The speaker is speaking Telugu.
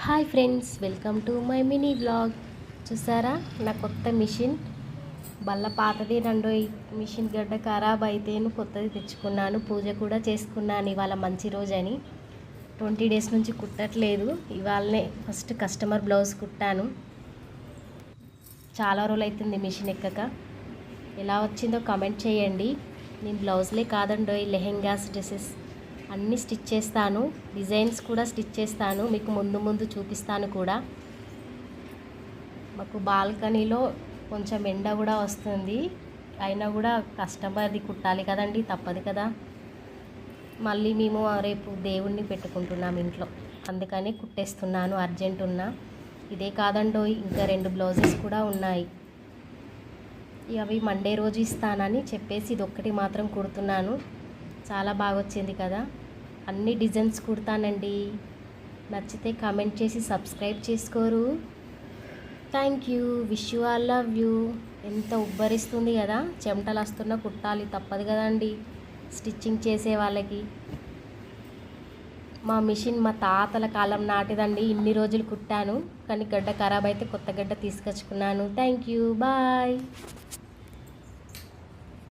Hi friends, welcome to my mini vlog. చూసారా నా కొత్త మిషన్? బల్ల పాతది రెండో మిషన్ గడ్డ ఖరాబ్ అయితేను కొత్తది తెచ్చుకున్నాను. పూజ కూడా చేసుకున్నాను ఇవాళ మంచి రోజని. 20 డేస్ నుంచి కుట్టట్లేదు. ఇవాళనే ఫస్ట్ కస్టమర్ బ్లౌజ్ కుట్టాను. చాలా రోజులు అవుతుంది మిషన్ ఎక్కక. ఎలా వచ్చిందో కామెంట్ చేయండి. నేను బ్లౌజ్లే కాదండోయ్, లెహెంగాస్, డ్రెస్సెస్ అన్నీ స్టిచ్ చేస్తాను. డిజైన్స్ కూడా స్టిచ్ చేస్తాను. మీకు ముందు చూపిస్తాను కూడా. మాకు బాల్కనీలో కొంచెం ఎండ కూడా వస్తుంది. అయినా కూడా కస్టమర్ది కుట్టాలి కదండి, తప్పదు కదా. మళ్ళీ మేము రేపు దేవుణ్ణి పెట్టుకుంటున్నాం ఇంట్లో, అందుకని కుట్టేస్తున్నాను. అర్జెంట్ ఉన్నా. ఇదే కాదండో, ఇంకా 2 బ్లౌజెస్ కూడా ఉన్నాయి. అవి మండే రోజు ఇస్తానని చెప్పేసి ఇదొక్కటి మాత్రం కుడుతున్నాను. చాలా బాగా వచ్చింది కదా. అన్ని డిజైన్స్ కుడతానండి. నచ్చితే కామెంట్ చేసి సబ్స్క్రైబ్ చేసుకోరు. Thank you. Wish you all, love you. ఎంత ఉబ్బరిస్తుంది కదా, చెమటలు వస్తున్నా కుట్టాలి, తప్పదు కదండి స్టిచ్చింగ్ చేసే వాళ్ళకి. మా మిషన్ మా తాతల కాలం నాటిదండి. ఇన్ని రోజులు కుట్టాను, కానీ గడ్డ ఖరాబ్ అయితే కొత్త గడ్డ తీసుకొచ్చుకున్నాను. Thank you, bye.